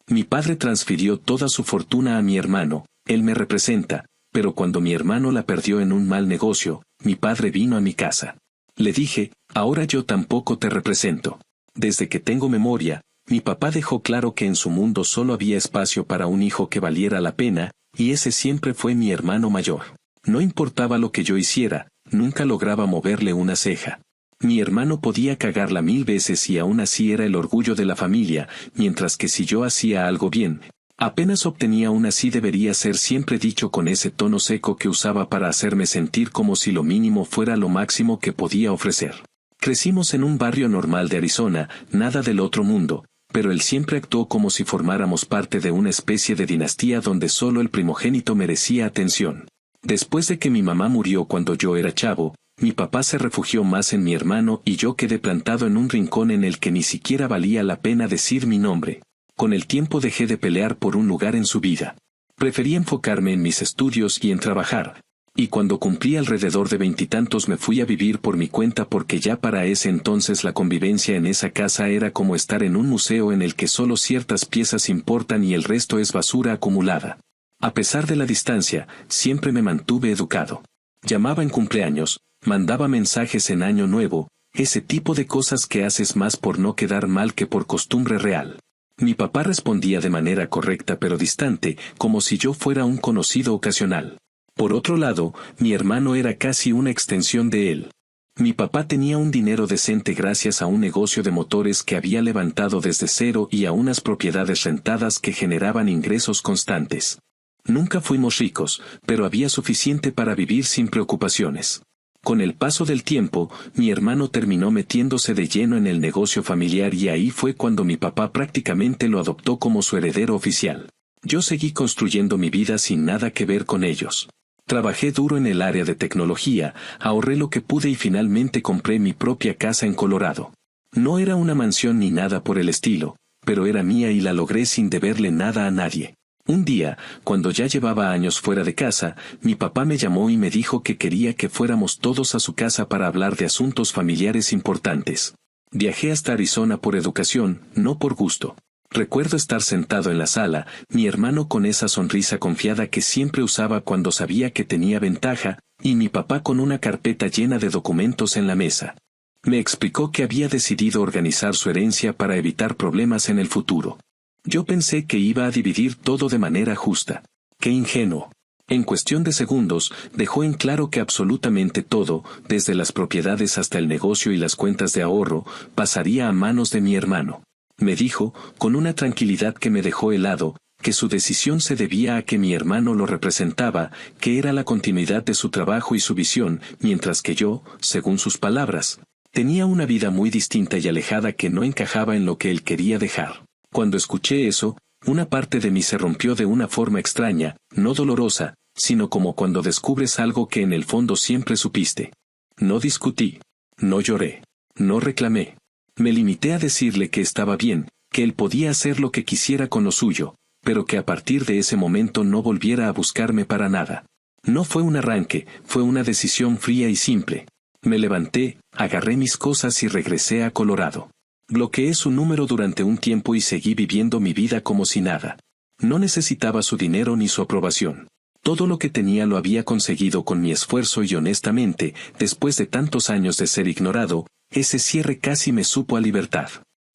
Mi padre transfirió toda su fortuna a mi hermano, él me representa, pero cuando mi hermano la perdió en un mal negocio, mi padre vino a mi casa. Le dije, ahora yo tampoco te represento. Desde que tengo memoria, mi papá dejó claro que en su mundo solo había espacio para un hijo que valiera la pena, y ese siempre fue mi hermano mayor. No importaba lo que yo hiciera, nunca lograba moverle una ceja. Mi hermano podía cagarla 1000 veces y aún así era el orgullo de la familia, mientras que si yo hacía algo bien, apenas obtenía un así debería ser siempre dicho con ese tono seco que usaba para hacerme sentir como si lo mínimo fuera lo máximo que podía ofrecer. Crecimos en un barrio normal de Arizona, nada del otro mundo, pero él siempre actuó como si formáramos parte de una especie de dinastía donde solo el primogénito merecía atención. Después de que mi mamá murió cuando yo era chavo, mi papá se refugió más en mi hermano y yo quedé plantado en un rincón en el que ni siquiera valía la pena decir mi nombre. Con el tiempo dejé de pelear por un lugar en su vida. Preferí enfocarme en mis estudios y en trabajar. Y cuando cumplí alrededor de 20 y tantos me fui a vivir por mi cuenta porque ya para ese entonces la convivencia en esa casa era como estar en un museo en el que solo ciertas piezas importan y el resto es basura acumulada. A pesar de la distancia, siempre me mantuve educado. Llamaba en cumpleaños, mandaba mensajes en Año Nuevo, ese tipo de cosas que haces más por no quedar mal que por costumbre real. Mi papá respondía de manera correcta pero distante, como si yo fuera un conocido ocasional. Por otro lado, mi hermano era casi una extensión de él. Mi papá tenía un dinero decente gracias a un negocio de motores que había levantado desde cero y a unas propiedades rentadas que generaban ingresos constantes. Nunca fuimos ricos, pero había suficiente para vivir sin preocupaciones. Con el paso del tiempo, mi hermano terminó metiéndose de lleno en el negocio familiar y ahí fue cuando mi papá prácticamente lo adoptó como su heredero oficial. Yo seguí construyendo mi vida sin nada que ver con ellos. Trabajé duro en el área de tecnología, ahorré lo que pude y finalmente compré mi propia casa en Colorado. No era una mansión ni nada por el estilo, pero era mía y la logré sin deberle nada a nadie. Un día, cuando ya llevaba años fuera de casa, mi papá me llamó y me dijo que quería que fuéramos todos a su casa para hablar de asuntos familiares importantes. Viajé hasta Arizona por educación, no por gusto. Recuerdo estar sentado en la sala, mi hermano con esa sonrisa confiada que siempre usaba cuando sabía que tenía ventaja, y mi papá con una carpeta llena de documentos en la mesa. Me explicó que había decidido organizar su herencia para evitar problemas en el futuro. Yo pensé que iba a dividir todo de manera justa. ¡Qué ingenuo! En cuestión de segundos, dejó en claro que absolutamente todo, desde las propiedades hasta el negocio y las cuentas de ahorro, pasaría a manos de mi hermano. Me dijo, con una tranquilidad que me dejó helado, que su decisión se debía a que mi hermano lo representaba, que era la continuidad de su trabajo y su visión, mientras que yo, según sus palabras, tenía una vida muy distinta y alejada que no encajaba en lo que él quería dejar. Cuando escuché eso, una parte de mí se rompió de una forma extraña, no dolorosa, sino como cuando descubres algo que en el fondo siempre supiste. No discutí. No lloré. No reclamé. Me limité a decirle que estaba bien, que él podía hacer lo que quisiera con lo suyo, pero que a partir de ese momento no volviera a buscarme para nada. No fue un arranque, fue una decisión fría y simple. Me levanté, agarré mis cosas y regresé a Colorado. Bloqueé su número durante un tiempo y seguí viviendo mi vida como si nada. No necesitaba su dinero ni su aprobación. Todo lo que tenía lo había conseguido con mi esfuerzo y honestamente, después de tantos años de ser ignorado, ese cierre casi me supo a libertad.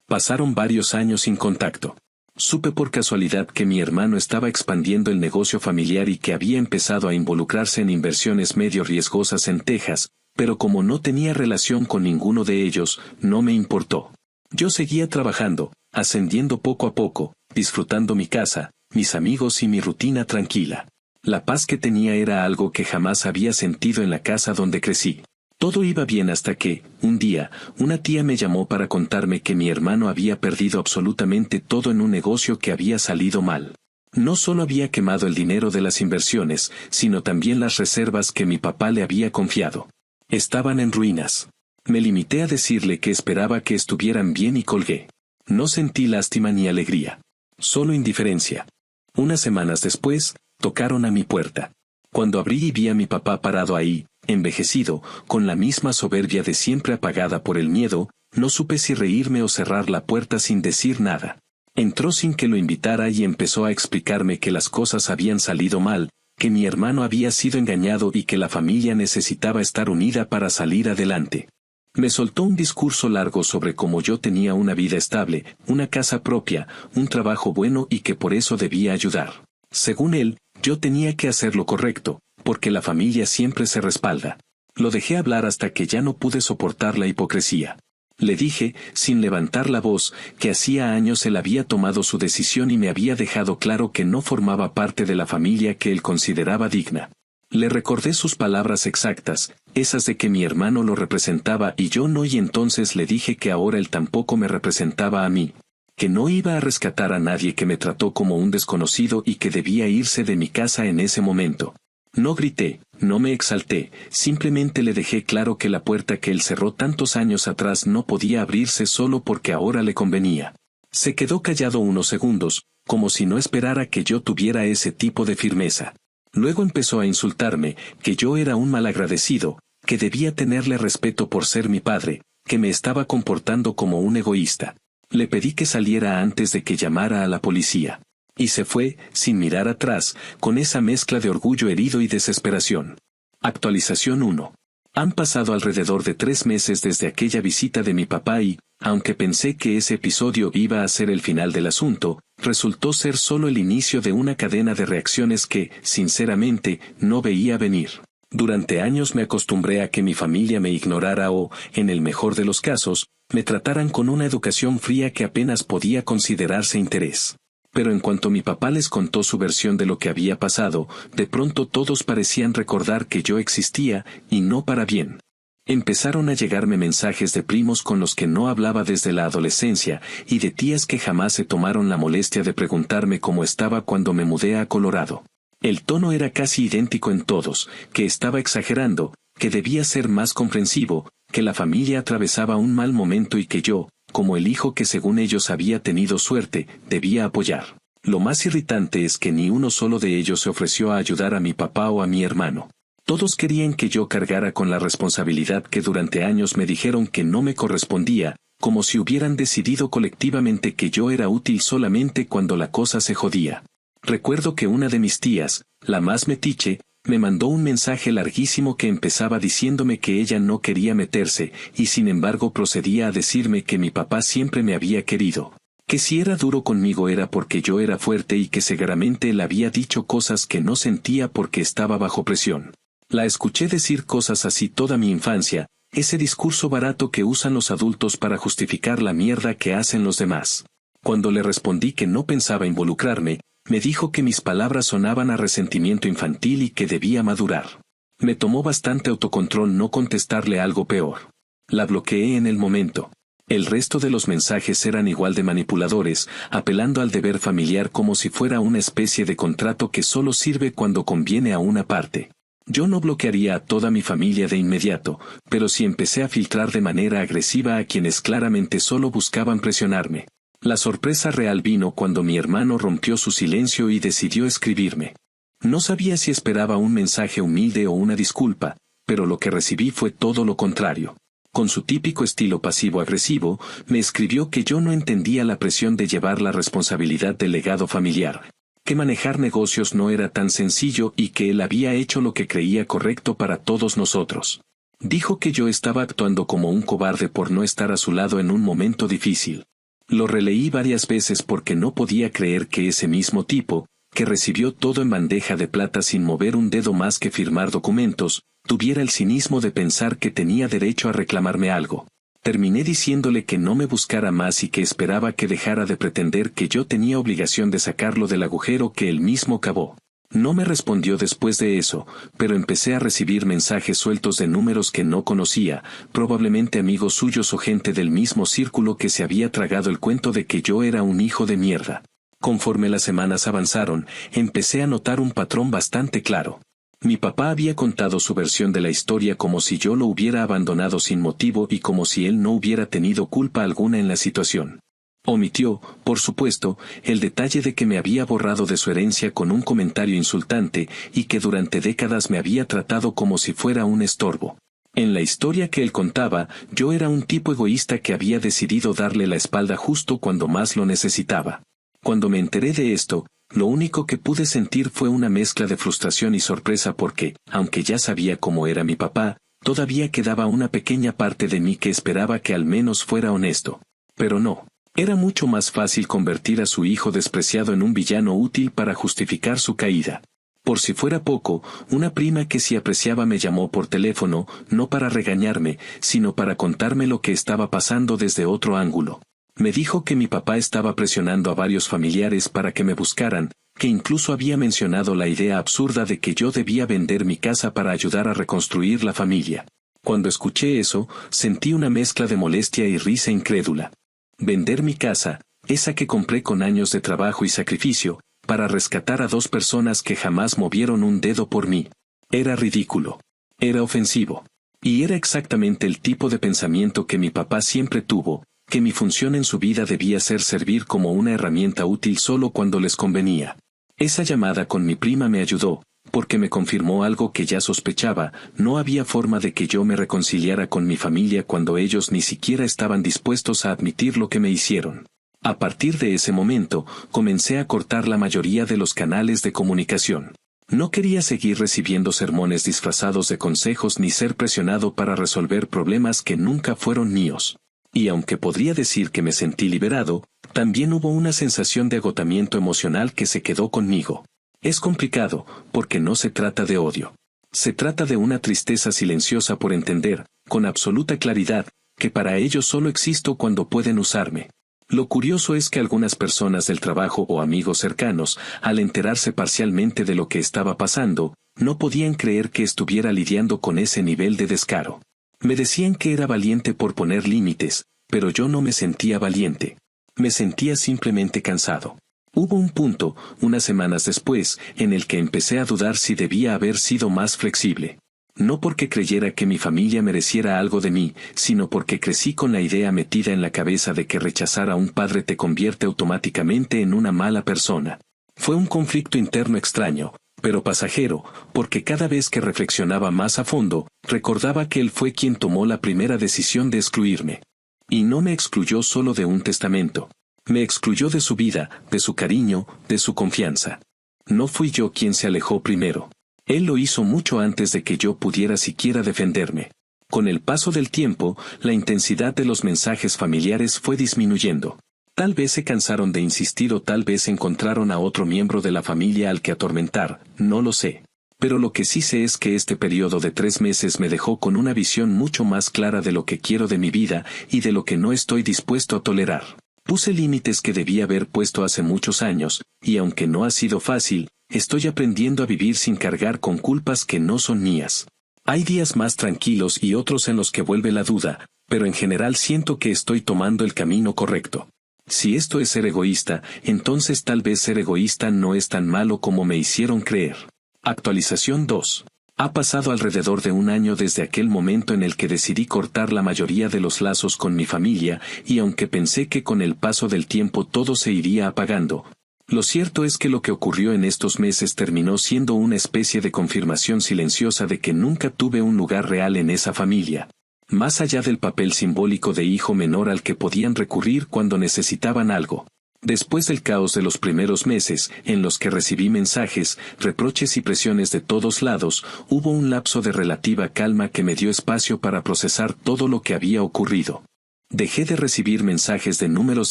Pasaron varios años sin contacto. Supe por casualidad que mi hermano estaba expandiendo el negocio familiar y que había empezado a involucrarse en inversiones medio riesgosas en Texas, pero como no tenía relación con ninguno de ellos, no me importó. Yo seguía trabajando, ascendiendo poco a poco, disfrutando mi casa, mis amigos y mi rutina tranquila. La paz que tenía era algo que jamás había sentido en la casa donde crecí. Todo iba bien hasta que, un día, una tía me llamó para contarme que mi hermano había perdido absolutamente todo en un negocio que había salido mal. No solo había quemado el dinero de las inversiones, sino también las reservas que mi papá le había confiado. Estaban en ruinas. Me limité a decirle que esperaba que estuvieran bien y colgué. No sentí lástima ni alegría. Solo indiferencia. Unas semanas después, tocaron a mi puerta. Cuando abrí y vi a mi papá parado ahí, envejecido, con la misma soberbia de siempre apagada por el miedo, no supe si reírme o cerrar la puerta sin decir nada. Entró sin que lo invitara y empezó a explicarme que las cosas habían salido mal, que mi hermano había sido engañado y que la familia necesitaba estar unida para salir adelante. Me soltó un discurso largo sobre cómo yo tenía una vida estable, una casa propia, un trabajo bueno y que por eso debía ayudar. Según él, yo tenía que hacer lo correcto, porque la familia siempre se respalda. Lo dejé hablar hasta que ya no pude soportar la hipocresía. Le dije, sin levantar la voz, que hacía años él había tomado su decisión y me había dejado claro que no formaba parte de la familia que él consideraba digna. Le recordé sus palabras exactas, esas de que mi hermano lo representaba y yo no, y entonces le dije que ahora él tampoco me representaba a mí, que no iba a rescatar a nadie que me trató como un desconocido y que debía irse de mi casa en ese momento. No grité, no me exalté, simplemente le dejé claro que la puerta que él cerró tantos años atrás no podía abrirse solo porque ahora le convenía. Se quedó callado unos segundos, como si no esperara que yo tuviera ese tipo de firmeza. Luego empezó a insultarme, que yo era un malagradecido, que debía tenerle respeto por ser mi padre, que me estaba comportando como un egoísta. Le pedí que saliera antes de que llamara a la policía. Y se fue, sin mirar atrás, con esa mezcla de orgullo herido y desesperación. Actualización 1. Han pasado alrededor de 3 meses desde aquella visita de mi papá y, aunque pensé que ese episodio iba a ser el final del asunto, resultó ser solo el inicio de una cadena de reacciones que, sinceramente, no veía venir. Durante años me acostumbré a que mi familia me ignorara o, en el mejor de los casos, me trataran con una educación fría que apenas podía considerarse interés. Pero en cuanto mi papá les contó su versión de lo que había pasado, de pronto todos parecían recordar que yo existía, y no para bien. Empezaron a llegarme mensajes de primos con los que no hablaba desde la adolescencia, y de tías que jamás se tomaron la molestia de preguntarme cómo estaba cuando me mudé a Colorado. El tono era casi idéntico en todos, que estaba exagerando, que debía ser más comprensivo, que la familia atravesaba un mal momento y que yo, como el hijo que según ellos había tenido suerte, debía apoyar. Lo más irritante es que ni uno solo de ellos se ofreció a ayudar a mi papá o a mi hermano. Todos querían que yo cargara con la responsabilidad que durante años me dijeron que no me correspondía, como si hubieran decidido colectivamente que yo era útil solamente cuando la cosa se jodía. Recuerdo que una de mis tías, la más metiche, me mandó un mensaje larguísimo que empezaba diciéndome que ella no quería meterse, y sin embargo procedía a decirme que mi papá siempre me había querido. Que si era duro conmigo era porque yo era fuerte y que seguramente él había dicho cosas que no sentía porque estaba bajo presión. La escuché decir cosas así toda mi infancia, ese discurso barato que usan los adultos para justificar la mierda que hacen los demás. Cuando le respondí que no pensaba involucrarme, me dijo que mis palabras sonaban a resentimiento infantil y que debía madurar. Me tomó bastante autocontrol no contestarle algo peor. La bloqueé en el momento. El resto de los mensajes eran igual de manipuladores, apelando al deber familiar como si fuera una especie de contrato que solo sirve cuando conviene a una parte. Yo no bloquearía a toda mi familia de inmediato, pero sí empecé a filtrar de manera agresiva a quienes claramente solo buscaban presionarme. La sorpresa real vino cuando mi hermano rompió su silencio y decidió escribirme. No sabía si esperaba un mensaje humilde o una disculpa, pero lo que recibí fue todo lo contrario. Con su típico estilo pasivo-agresivo, me escribió que yo no entendía la presión de llevar la responsabilidad del legado familiar, que manejar negocios no era tan sencillo y que él había hecho lo que creía correcto para todos nosotros. Dijo que yo estaba actuando como un cobarde por no estar a su lado en un momento difícil. Lo releí varias veces porque no podía creer que ese mismo tipo, que recibió todo en bandeja de plata sin mover un dedo más que firmar documentos, tuviera el cinismo de pensar que tenía derecho a reclamarme algo. Terminé diciéndole que no me buscara más y que esperaba que dejara de pretender que yo tenía obligación de sacarlo del agujero que él mismo cavó. No me respondió después de eso, pero empecé a recibir mensajes sueltos de números que no conocía, probablemente amigos suyos o gente del mismo círculo que se había tragado el cuento de que yo era un hijo de mierda. Conforme las semanas avanzaron, empecé a notar un patrón bastante claro. Mi papá había contado su versión de la historia como si yo lo hubiera abandonado sin motivo y como si él no hubiera tenido culpa alguna en la situación. Omitió, por supuesto, el detalle de que me había borrado de su herencia con un comentario insultante y que durante décadas me había tratado como si fuera un estorbo. En la historia que él contaba, yo era un tipo egoísta que había decidido darle la espalda justo cuando más lo necesitaba. Cuando me enteré de esto, lo único que pude sentir fue una mezcla de frustración y sorpresa porque, aunque ya sabía cómo era mi papá, todavía quedaba una pequeña parte de mí que esperaba que al menos fuera honesto. Pero no. Era mucho más fácil convertir a su hijo despreciado en un villano útil para justificar su caída. Por si fuera poco, una prima que sí apreciaba me llamó por teléfono, no para regañarme, sino para contarme lo que estaba pasando desde otro ángulo. Me dijo que mi papá estaba presionando a varios familiares para que me buscaran, que incluso había mencionado la idea absurda de que yo debía vender mi casa para ayudar a reconstruir la familia. Cuando escuché eso, sentí una mezcla de molestia y risa incrédula. Vender mi casa, esa que compré con años de trabajo y sacrificio, para rescatar a 2 personas que jamás movieron un dedo por mí. Era ridículo. Era ofensivo. Y era exactamente el tipo de pensamiento que mi papá siempre tuvo, que mi función en su vida debía ser servir como una herramienta útil solo cuando les convenía. Esa llamada con mi prima me ayudó, porque me confirmó algo que ya sospechaba: no había forma de que yo me reconciliara con mi familia cuando ellos ni siquiera estaban dispuestos a admitir lo que me hicieron. A partir de ese momento, comencé a cortar la mayoría de los canales de comunicación. No quería seguir recibiendo sermones disfrazados de consejos ni ser presionado para resolver problemas que nunca fueron míos. Y aunque podría decir que me sentí liberado, también hubo una sensación de agotamiento emocional que se quedó conmigo. Es complicado, porque no se trata de odio. Se trata de una tristeza silenciosa por entender, con absoluta claridad, que para ellos solo existo cuando pueden usarme. Lo curioso es que algunas personas del trabajo o amigos cercanos, al enterarse parcialmente de lo que estaba pasando, no podían creer que estuviera lidiando con ese nivel de descaro. Me decían que era valiente por poner límites, pero yo no me sentía valiente. Me sentía simplemente cansado. Hubo un punto, unas semanas después, en el que empecé a dudar si debía haber sido más flexible. No porque creyera que mi familia mereciera algo de mí, sino porque crecí con la idea metida en la cabeza de que rechazar a un padre te convierte automáticamente en una mala persona. Fue un conflicto interno extraño, pero pasajero, porque cada vez que reflexionaba más a fondo, recordaba que él fue quien tomó la primera decisión de excluirme. Y no me excluyó solo de un testamento. Me excluyó de su vida, de su cariño, de su confianza. No fui yo quien se alejó primero. Él lo hizo mucho antes de que yo pudiera siquiera defenderme. Con el paso del tiempo, la intensidad de los mensajes familiares fue disminuyendo. Tal vez se cansaron de insistir o tal vez encontraron a otro miembro de la familia al que atormentar, no lo sé. Pero lo que sí sé es que este periodo de 3 meses me dejó con una visión mucho más clara de lo que quiero de mi vida y de lo que no estoy dispuesto a tolerar. Puse límites que debía haber puesto hace muchos años, y aunque no ha sido fácil, estoy aprendiendo a vivir sin cargar con culpas que no son mías. Hay días más tranquilos y otros en los que vuelve la duda, pero en general siento que estoy tomando el camino correcto. Si esto es ser egoísta, entonces tal vez ser egoísta no es tan malo como me hicieron creer. Actualización 2. Ha pasado alrededor de 1 año desde aquel momento en el que decidí cortar la mayoría de los lazos con mi familia, y aunque pensé que con el paso del tiempo todo se iría apagando, lo cierto es que lo que ocurrió en estos meses terminó siendo una especie de confirmación silenciosa de que nunca tuve un lugar real en esa familia. Más allá del papel simbólico de hijo menor al que podían recurrir cuando necesitaban algo. Después del caos de los primeros meses, en los que recibí mensajes, reproches y presiones de todos lados, hubo un lapso de relativa calma que me dio espacio para procesar todo lo que había ocurrido. Dejé de recibir mensajes de números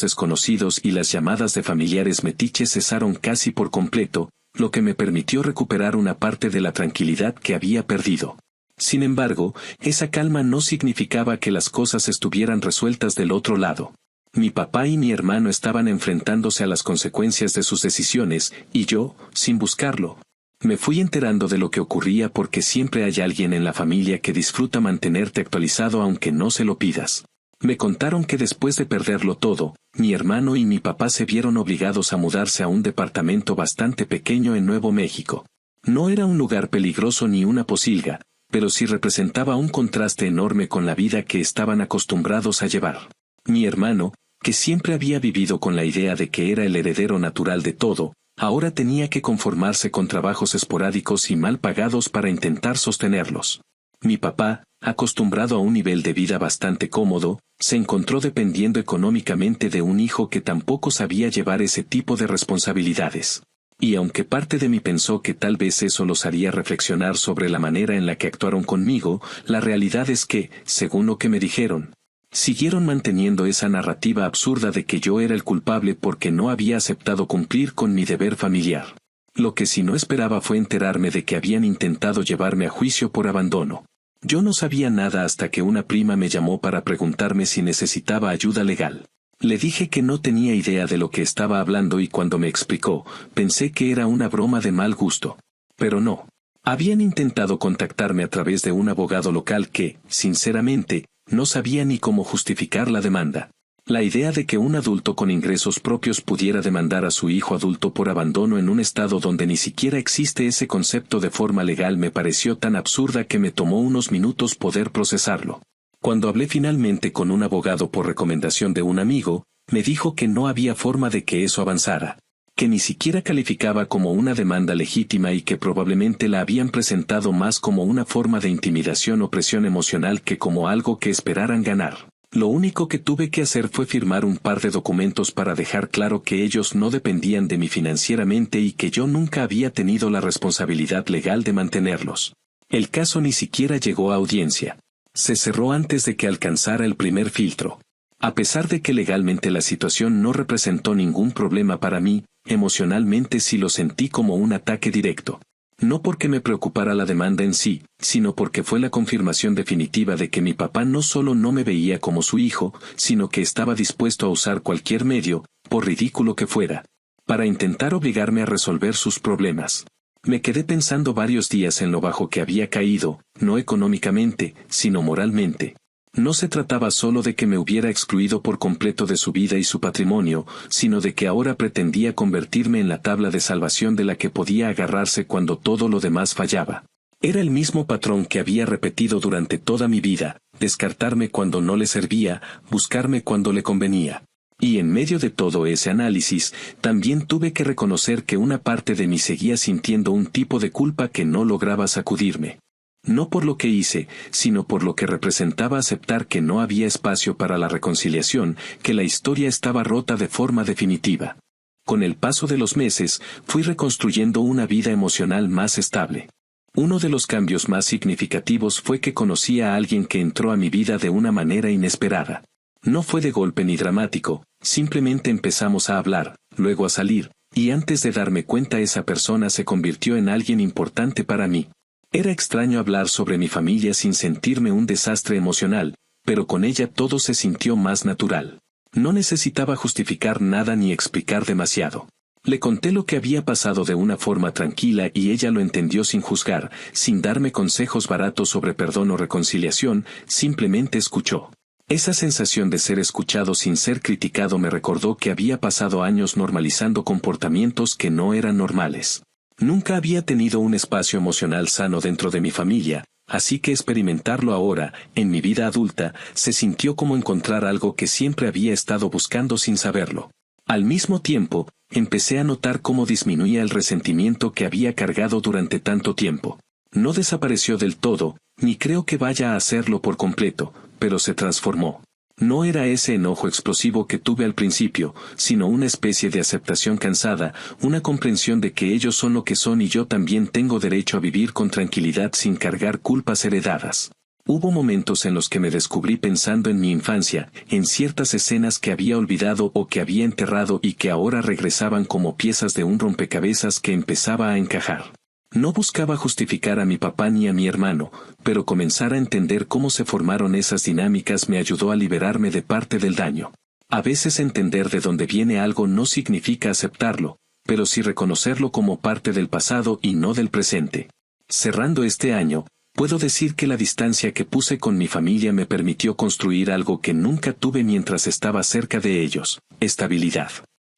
desconocidos y las llamadas de familiares metiches cesaron casi por completo, lo que me permitió recuperar una parte de la tranquilidad que había perdido. Sin embargo, esa calma no significaba que las cosas estuvieran resueltas del otro lado. Mi papá y mi hermano estaban enfrentándose a las consecuencias de sus decisiones, y yo, sin buscarlo, me fui enterando de lo que ocurría porque siempre hay alguien en la familia que disfruta mantenerte actualizado aunque no se lo pidas. Me contaron que después de perderlo todo, mi hermano y mi papá se vieron obligados a mudarse a un departamento bastante pequeño en Nuevo México. No era un lugar peligroso ni una posilga, pero sí representaba un contraste enorme con la vida que estaban acostumbrados a llevar. Mi hermano, que siempre había vivido con la idea de que era el heredero natural de todo, ahora tenía que conformarse con trabajos esporádicos y mal pagados para intentar sostenerlos. Mi papá, acostumbrado a un nivel de vida bastante cómodo, se encontró dependiendo económicamente de un hijo que tampoco sabía llevar ese tipo de responsabilidades. Y aunque parte de mí pensó que tal vez eso los haría reflexionar sobre la manera en la que actuaron conmigo, la realidad es que, según lo que me dijeron, siguieron manteniendo esa narrativa absurda de que yo era el culpable porque no había aceptado cumplir con mi deber familiar. Lo que sí no esperaba fue enterarme de que habían intentado llevarme a juicio por abandono. Yo no sabía nada hasta que una prima me llamó para preguntarme si necesitaba ayuda legal. Le dije que no tenía idea de lo que estaba hablando y cuando me explicó, pensé que era una broma de mal gusto. Pero no. Habían intentado contactarme a través de un abogado local que, sinceramente, no sabía ni cómo justificar la demanda. La idea de que un adulto con ingresos propios pudiera demandar a su hijo adulto por abandono en un estado donde ni siquiera existe ese concepto de forma legal me pareció tan absurda que me tomó unos minutos poder procesarlo. Cuando hablé finalmente con un abogado por recomendación de un amigo, me dijo que no había forma de que eso avanzara, que ni siquiera calificaba como una demanda legítima y que probablemente la habían presentado más como una forma de intimidación o presión emocional que como algo que esperaran ganar. Lo único que tuve que hacer fue firmar un par de documentos para dejar claro que ellos no dependían de mí financieramente y que yo nunca había tenido la responsabilidad legal de mantenerlos. El caso ni siquiera llegó a audiencia. Se cerró antes de que alcanzara el primer filtro. A pesar de que legalmente la situación no representó ningún problema para mí, emocionalmente sí lo sentí como un ataque directo. No porque me preocupara la demanda en sí, sino porque fue la confirmación definitiva de que mi papá no solo no me veía como su hijo, sino que estaba dispuesto a usar cualquier medio, por ridículo que fuera, para intentar obligarme a resolver sus problemas. Me quedé pensando varios días en lo bajo que había caído, no económicamente, sino moralmente. No se trataba solo de que me hubiera excluido por completo de su vida y su patrimonio, sino de que ahora pretendía convertirme en la tabla de salvación de la que podía agarrarse cuando todo lo demás fallaba. Era el mismo patrón que había repetido durante toda mi vida, descartarme cuando no le servía, buscarme cuando le convenía. Y en medio de todo ese análisis, también tuve que reconocer que una parte de mí seguía sintiendo un tipo de culpa que no lograba sacudirme. No por lo que hice, sino por lo que representaba aceptar que no había espacio para la reconciliación, que la historia estaba rota de forma definitiva. Con el paso de los meses, fui reconstruyendo una vida emocional más estable. Uno de los cambios más significativos fue que conocí a alguien que entró a mi vida de una manera inesperada. No fue de golpe ni dramático, simplemente empezamos a hablar, luego a salir, y antes de darme cuenta esa persona se convirtió en alguien importante para mí. Era extraño hablar sobre mi familia sin sentirme un desastre emocional, pero con ella todo se sintió más natural. No necesitaba justificar nada ni explicar demasiado. Le conté lo que había pasado de una forma tranquila y ella lo entendió sin juzgar, sin darme consejos baratos sobre perdón o reconciliación, simplemente escuchó. Esa sensación de ser escuchado sin ser criticado me recordó que había pasado años normalizando comportamientos que no eran normales. Nunca había tenido un espacio emocional sano dentro de mi familia, así que experimentarlo ahora, en mi vida adulta, se sintió como encontrar algo que siempre había estado buscando sin saberlo. Al mismo tiempo, empecé a notar cómo disminuía el resentimiento que había cargado durante tanto tiempo. No desapareció del todo, ni creo que vaya a hacerlo por completo, pero se transformó. No era ese enojo explosivo que tuve al principio, sino una especie de aceptación cansada, una comprensión de que ellos son lo que son y yo también tengo derecho a vivir con tranquilidad sin cargar culpas heredadas. Hubo momentos en los que me descubrí pensando en mi infancia, en ciertas escenas que había olvidado o que había enterrado y que ahora regresaban como piezas de un rompecabezas que empezaba a encajar. No buscaba justificar a mi papá ni a mi hermano, pero comenzar a entender cómo se formaron esas dinámicas me ayudó a liberarme de parte del daño. A veces entender de dónde viene algo no significa aceptarlo, pero sí reconocerlo como parte del pasado y no del presente. Cerrando este año, puedo decir que la distancia que puse con mi familia me permitió construir algo que nunca tuve mientras estaba cerca de ellos: estabilidad.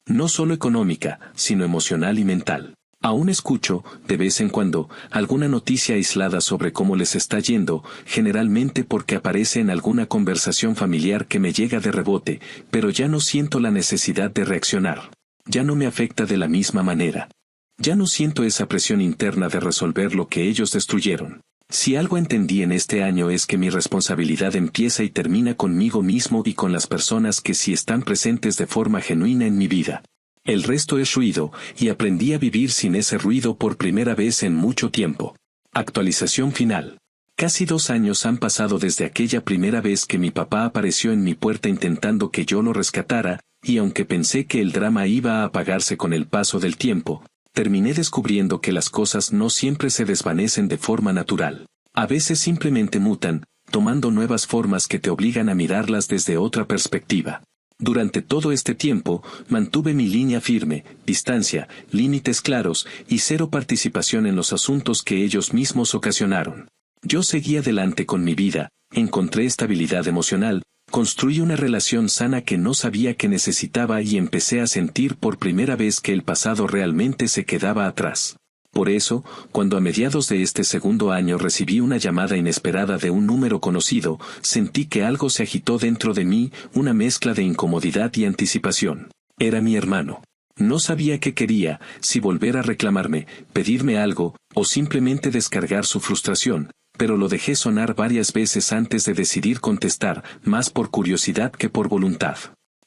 No solo económica, sino emocional y mental. Aún escucho, de vez en cuando, alguna noticia aislada sobre cómo les está yendo, generalmente porque aparece en alguna conversación familiar que me llega de rebote, pero ya no siento la necesidad de reaccionar. Ya no me afecta de la misma manera. Ya no siento esa presión interna de resolver lo que ellos destruyeron. Si algo entendí en este año es que mi responsabilidad empieza y termina conmigo mismo y con las personas que sí están presentes de forma genuina en mi vida. El resto es ruido, y aprendí a vivir sin ese ruido por primera vez en mucho tiempo. Actualización final. Casi 2 años han pasado desde aquella primera vez que mi papá apareció en mi puerta intentando que yo lo rescatara, y aunque pensé que el drama iba a apagarse con el paso del tiempo, terminé descubriendo que las cosas no siempre se desvanecen de forma natural. A veces simplemente mutan, tomando nuevas formas que te obligan a mirarlas desde otra perspectiva. Durante todo este tiempo, mantuve mi línea firme, distancia, límites claros y cero participación en los asuntos que ellos mismos ocasionaron. Yo seguí adelante con mi vida, encontré estabilidad emocional, construí una relación sana que no sabía que necesitaba y empecé a sentir por primera vez que el pasado realmente se quedaba atrás. Por eso, cuando a mediados de este segundo año recibí una llamada inesperada de un número conocido, sentí que algo se agitó dentro de mí, una mezcla de incomodidad y anticipación. Era mi hermano. No sabía qué quería, si volver a reclamarme, pedirme algo, o simplemente descargar su frustración, pero lo dejé sonar varias veces antes de decidir contestar, más por curiosidad que por voluntad.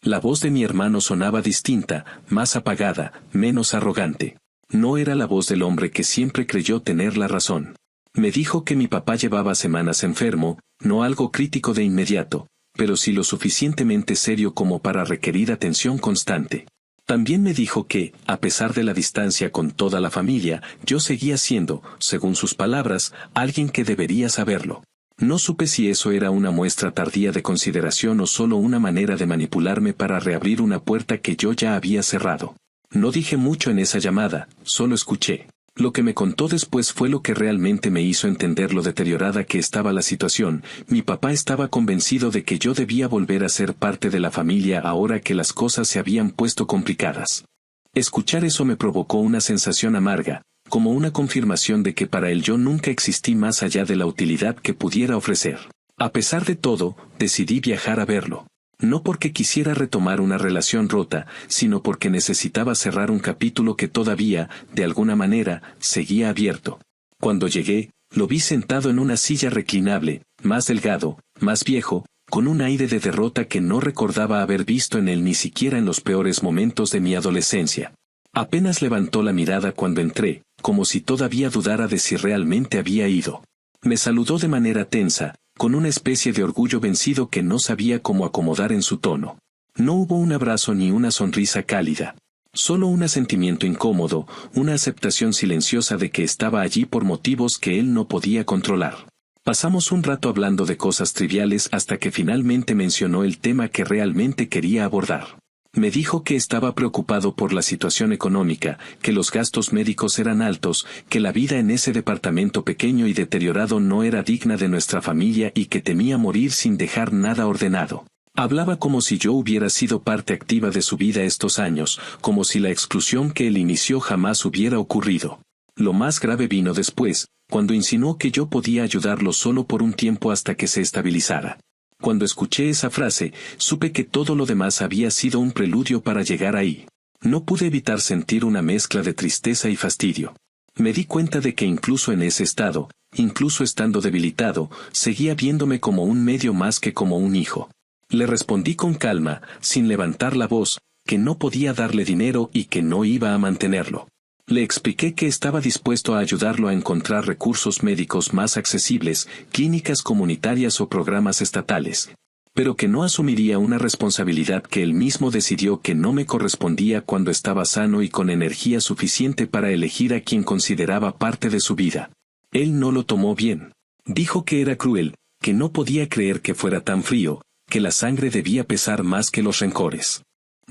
La voz de mi hermano sonaba distinta, más apagada, menos arrogante. No era la voz del hombre que siempre creyó tener la razón. Me dijo que mi papá llevaba semanas enfermo, no algo crítico de inmediato, pero sí lo suficientemente serio como para requerir atención constante. También me dijo que, a pesar de la distancia con toda la familia, yo seguía siendo, según sus palabras, alguien que debería saberlo. No supe si eso era una muestra tardía de consideración o solo una manera de manipularme para reabrir una puerta que yo ya había cerrado. No dije mucho en esa llamada, solo escuché. Lo que me contó después fue lo que realmente me hizo entender lo deteriorada que estaba la situación. Mi papá estaba convencido de que yo debía volver a ser parte de la familia ahora que las cosas se habían puesto complicadas. Escuchar eso me provocó una sensación amarga, como una confirmación de que para él yo nunca existí más allá de la utilidad que pudiera ofrecer. A pesar de todo, decidí viajar a verlo. No porque quisiera retomar una relación rota, sino porque necesitaba cerrar un capítulo que todavía, de alguna manera, seguía abierto. Cuando llegué, lo vi sentado en una silla reclinable, más delgado, más viejo, con un aire de derrota que no recordaba haber visto en él ni siquiera en los peores momentos de mi adolescencia. Apenas levantó la mirada cuando entré, como si todavía dudara de si realmente había ido. Me saludó de manera tensa, con una especie de orgullo vencido que no sabía cómo acomodar en su tono. No hubo un abrazo ni una sonrisa cálida. Solo un asentimiento incómodo, una aceptación silenciosa de que estaba allí por motivos que él no podía controlar. Pasamos un rato hablando de cosas triviales hasta que finalmente mencionó el tema que realmente quería abordar. Me dijo que estaba preocupado por la situación económica, que los gastos médicos eran altos, que la vida en ese departamento pequeño y deteriorado no era digna de nuestra familia y que temía morir sin dejar nada ordenado. Hablaba como si yo hubiera sido parte activa de su vida estos años, como si la exclusión que él inició jamás hubiera ocurrido. Lo más grave vino después, cuando insinuó que yo podía ayudarlo solo por un tiempo hasta que se estabilizara. Cuando escuché esa frase, supe que todo lo demás había sido un preludio para llegar ahí. No pude evitar sentir una mezcla de tristeza y fastidio. Me di cuenta de que incluso en ese estado, incluso estando debilitado, seguía viéndome como un medio más que como un hijo. Le respondí con calma, sin levantar la voz, que no podía darle dinero y que no iba a mantenerlo. Le expliqué que estaba dispuesto a ayudarlo a encontrar recursos médicos más accesibles, clínicas comunitarias o programas estatales, pero que no asumiría una responsabilidad que él mismo decidió que no me correspondía cuando estaba sano y con energía suficiente para elegir a quien consideraba parte de su vida. Él no lo tomó bien. Dijo que era cruel, que no podía creer que fuera tan frío, que la sangre debía pesar más que los rencores.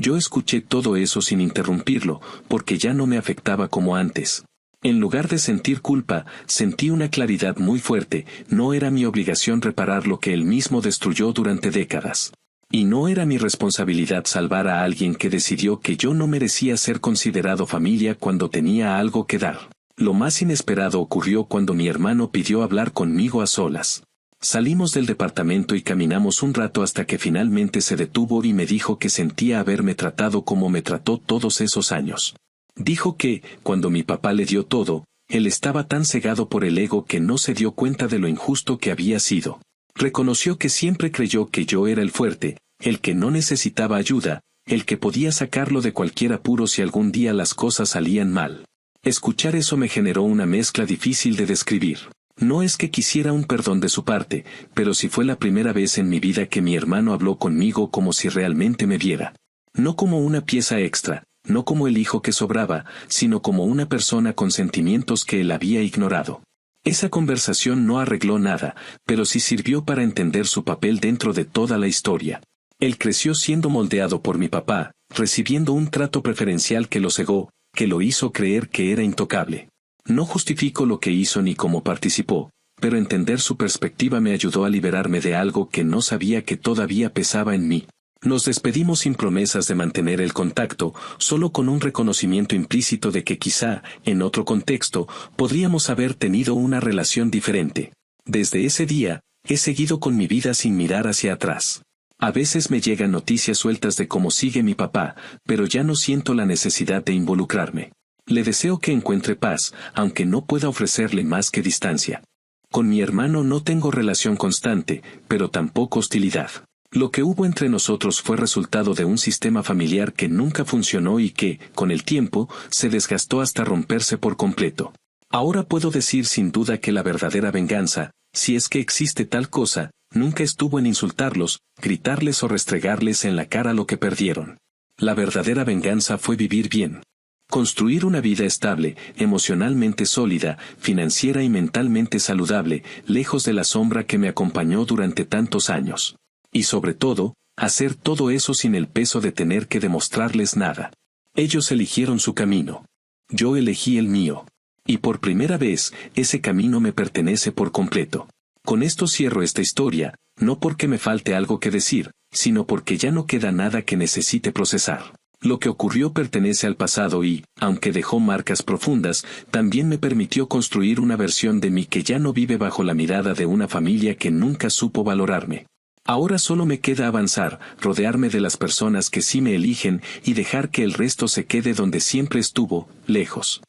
Yo escuché todo eso sin interrumpirlo, porque ya no me afectaba como antes. En lugar de sentir culpa, sentí una claridad muy fuerte. No era mi obligación reparar lo que él mismo destruyó durante décadas. Y no era mi responsabilidad salvar a alguien que decidió que yo no merecía ser considerado familia cuando tenía algo que dar. Lo más inesperado ocurrió cuando mi hermano pidió hablar conmigo a solas. Salimos del departamento y caminamos un rato hasta que finalmente se detuvo y me dijo que sentía haberme tratado como me trató todos esos años. Dijo que, cuando mi papá le dio todo, Él estaba tan cegado por el ego que no se dio cuenta de lo injusto que había sido. Reconoció que siempre creyó que yo era el fuerte, el que no necesitaba ayuda, el que podía sacarlo de cualquier apuro si algún día las cosas salían mal. Escuchar eso me generó una mezcla difícil de describir. No es que quisiera un perdón de su parte, pero sí fue la primera vez en mi vida que mi hermano habló conmigo como si realmente me viera. No como una pieza extra, no como el hijo que sobraba, sino como una persona con sentimientos que él había ignorado. Esa conversación no arregló nada, pero sí sirvió para entender su papel dentro de toda la historia. Él creció siendo moldeado por mi papá, recibiendo un trato preferencial que lo cegó, que lo hizo creer que era intocable. No justifico lo que hizo ni cómo participó, pero entender su perspectiva me ayudó a liberarme de algo que no sabía que todavía pesaba en mí. Nos despedimos sin promesas de mantener el contacto, solo con un reconocimiento implícito de que quizá, en otro contexto, podríamos haber tenido una relación diferente. Desde ese día, he seguido con mi vida sin mirar hacia atrás. A veces me llegan noticias sueltas de cómo sigue mi papá, pero ya no siento la necesidad de involucrarme. Le deseo que encuentre paz, aunque no pueda ofrecerle más que distancia. Con mi hermano no tengo relación constante, pero tampoco hostilidad. Lo que hubo entre nosotros fue resultado de un sistema familiar que nunca funcionó y que, con el tiempo, se desgastó hasta romperse por completo. Ahora puedo decir sin duda que la verdadera venganza, si es que existe tal cosa, nunca estuvo en insultarlos, gritarles o restregarles en la cara lo que perdieron. La verdadera venganza fue vivir bien. Construir una vida estable, emocionalmente sólida, financiera y mentalmente saludable, lejos de la sombra que me acompañó durante tantos años. Y sobre todo, hacer todo eso sin el peso de tener que demostrarles nada. Ellos eligieron su camino. Yo elegí el mío. Y por primera vez, ese camino me pertenece por completo. Con esto cierro esta historia, no porque me falte algo que decir, sino porque ya no queda nada que necesite procesar. Lo que ocurrió pertenece al pasado y, aunque dejó marcas profundas, también me permitió construir una versión de mí que ya no vive bajo la mirada de una familia que nunca supo valorarme. Ahora solo me queda avanzar, rodearme de las personas que sí me eligen y dejar que el resto se quede donde siempre estuvo, lejos.